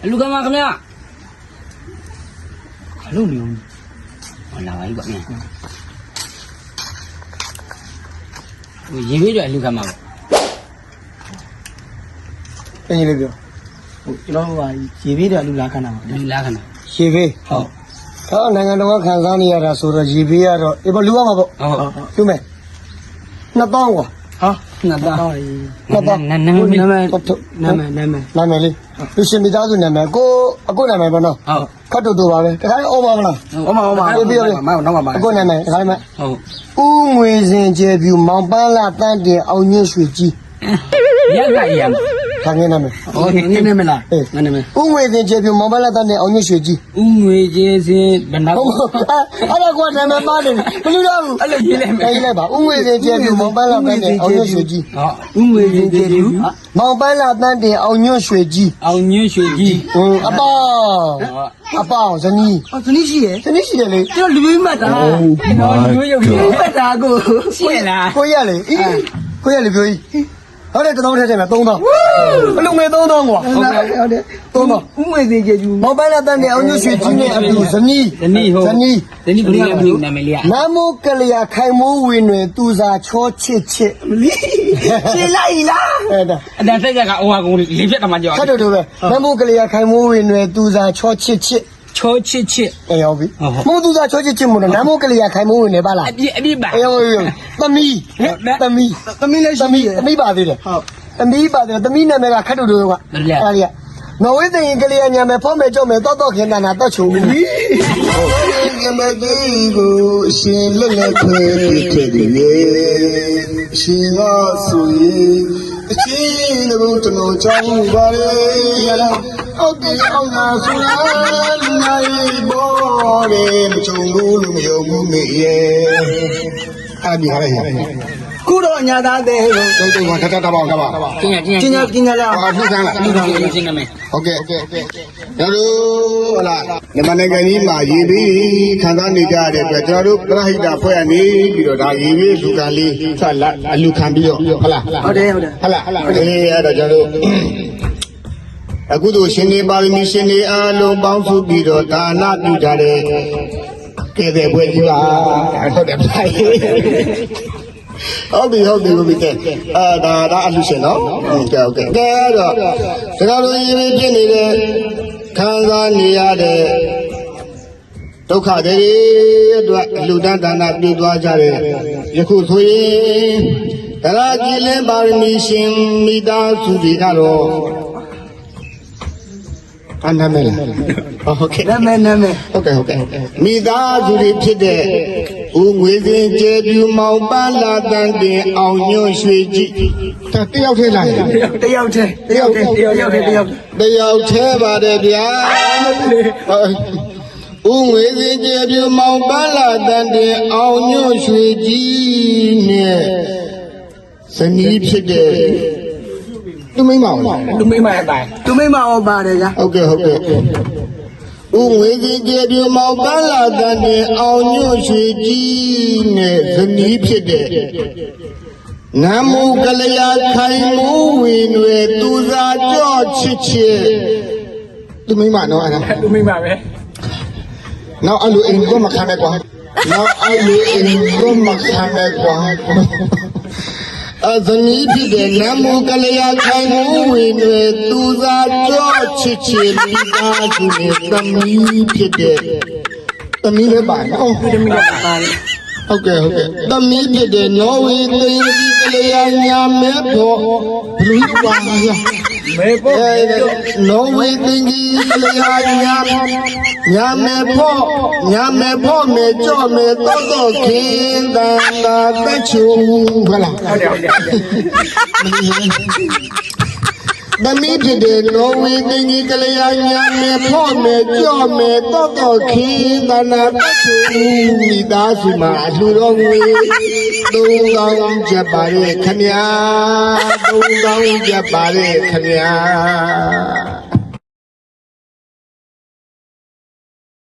လူကမှာခင်ဗျာအလုံးနေဦးဟောလာပါပြီကွာမြန်ဟိုရေဘေးတွေလူကမှာပေါ့တင်ကြီးလေးပြောဟိုကျွန်တော်ကရေဘေးတွေလူလာခဏပါလူလာခဏရေဘေးဟုတ်တော့နိုင်ငံတော်ကခံစားနေရတာဆိုတော့ရေဘေးကတော့အေးလူရမှာပေါ့ဟုတ်လူမယ်2000ကွာဟာ2000နာမည်လေးလူရှင်မိသားစုနာမည်ကိုအခုနာမည်ပေါ့နော်ဟုတ်ခတ်တူတူပါပဲတခါလေးအောင်ပါမလားအောင်ပါပြီးတော့နောက်ပါအခုနာမည်တခါလေးမဟုတ်ဦးငွေစင်ကျဲပြူမောင်ပန်းလာတန်းတင်အောင်ညွှန့်ရွှေကြီးရခငင်းနာမည်ဟောငင်းနာမည်လားငင်းနာမည်ဦးငွေစင်ကျဲပြူမောင်ပန်းလာတန်းတင်အောင်ညွှန့်ရွှေကြီးဦးငွေကျဲစင်ဘယ်နောက်အဲ့ဒါကွာနာမည်ပါတယ်ဘယ်လိုတော့အဲ့လိုရေးလိုက်မယ်ရေးလိုက်ပါဦးငွေစင်ကျဲပြူမောင်ပန်းလာတန်းတင်အောင်ညွှန့်ရွှေကြီးဟောဦးငွေစင်ကျဲပြူမောင်ပန်းလာတန်းတင်အောင်ညွှန့်ရွှေကြီးအပေါဇနီးဇနီးရှိရဲ့လေကျွန်တော်လူမျိုးမှတ်တာနော်လူမျိုးရုပ်ကြီးမှတ်တာကိုရှိရလားကိုရလေကိုရလေပြောကြီးဟုတ်တယ်1000ထည့်တယ်3000အလုံးငယ်3000ကွာဟုတ်တယ်3000ဦးငွေသေးကြယူမောင်ပန်းလာတန်းတင်အောင်ညွှန့်ရွှေကြီးနဲ့အတူဇနီးဘယ်လိုနာမည်လေးနာမည်လေးနမိုးကလျာခိုင်မိုးဝင်တွေသူစာချောချစ်ရှင်းလိုက်လားအဲ့ဒါအတန်ဆက်ကဟိုဟာကိုလေးဖြတ်တမကြောက်ခတ်တူပဲနမိုးကလျာခိုင်မိုးဝင်တွေသူစာချောချစ်အေးဟုတ်ပြီမိုးသူစာချောချစ်မို့နမိုးကလျာခိုင်မိုးဝင်နေပါလားအပြည့်ပါအေးဟုတ်သမီးလည်းရှိသမီးပါသေးတယ်ဟုတ်သမီးပါတယ်သမီးနာမည်ကခတ်တူကွာအဲ့ဒါနော်ဝိသိရင်ကလေးညာမယ်ဖောက်မယ်ကြောက်မယ်တော့ခင်တနာတော့ချုံပြီညမကြီးကိုအရှင်လက်လက်ခွဲဖြစ်တယ်လေအရှင်ကဆိုရင်အချင်းတို့တတော်ချောင်းပါလေအောက်တီအောင်နာဆိုရနိုင်ဘောလေမချုံဘူးလို့မယုံဘူးမေရဲ့အဲ့ဒီဟာလေခုတော့ညာသားတဲ့တို့တို့ကတပါကျင်းရလားလူခံကျင်းနေမယ်ဟုတ်ကဲ့ကျွန်တော်တို့ဟလာမြန်မာနိုင်ငံကြီးမှာရေပြီးခံစားနေကြရတဲ့အတွက်ကျွန်တော်တို့ပရဟိတဖွဲ့ရနေပြီးတော့ဒါရေပြီးလူခံလေးဆက်လက်အလူခံပြီးတော့ဟုတ်လားဟုတ်တယ်ဟလာအဲ့တော့ကျွန်တော်တို့အခုတို့ရှင်နေပါမီရှင်နေအားလုံးပေါင်းစုပြီးတော့ဒါနပြုကြတဲ့ကဲတဲ့ဘွယ်ကြီးပါဟုတ်တယ်ဗျာဟုတ်ပြီဒါအလူရှင်နော်ဟုတ်ကဲ့ကဲတော့ကျွန်တော်တို့ရေးပြီးဖြစ်နေတဲ့ခံစားနေရတဲ့ဒုက္ခတွေအတွက်လူတန်းဒါနပြုသွားကြတဲ့ယခုဆိုရင်ဒရာကြည်လင်းပါရမီရှင်မိသားစုတွေကတော့နာမည်ဟုတ်ကဲ့နာမည်ဟုတ်ကဲ့မိသားစုတွေဖြစ်တဲ့ဦးငွေစင်ကျဲပြူမောင်ပန်းလာတန်းတင်အောင်ညွှန့်ရွှေကြီးတယောက်ထဲလာတယောက်ထဲပါတယ်ဗျာဦးငွေစင်ကျဲပြူမောင်ပန်းလာတန်းတင်အောင်ညွှန့်ရွှေကြီးနဲ့ဇနီးဖြစ်တဲ့သူမိမအောင်ပါတယ်ဗျာဟုတ်ကဲ့ဦးငွေကြီးကျေပြူမောင်ပန်းလာတဲ့အောင်ညွှန့်ရွှေကြီးနဲ့ဇနီးဖြစ်တဲ့နမိုးကလျာခိုင်မိုးဝင်တွေသူစာကြော့ချစ်သူမိမနော်အဲ့ဒါသူမိမပဲနောက်အလူအိမ်ကမခံနဲ့ကွာဇနီးဖြစ်တဲ့နမိုးကလျာခိုင်မိုးဝင်တွေသူစာကြော့ချစ်မိသားစုနဲ့သမီးဖြစ်တဲ့သမီးလည်းပါနော်သမီးလည်းပါဟုတ်ကဲ့သမီးဖြစ်တဲ့နော်ဝေသိန်းကြီးကလျာညာမဲဖို့ဘလူးပါနော်ဝေသိန်းကြီးကလျာညာမဲဖို့မဲကြော့မဲတော့ခင်တန်တာတက်ချုံဟလာသမီးဖြစ်တဲ့နော်ဝေသိန်းကြီးကလျာညာမဲဖို့မဲကြော့မဲတော့ခင်တန်တာတက်ချုံမိသားစုမှာအလှတော်ငွေ3000ကျပ်ပါရဲ့ခင်ဗျာ3000ကျပ်ပါရဲ့ခင်ဗျာ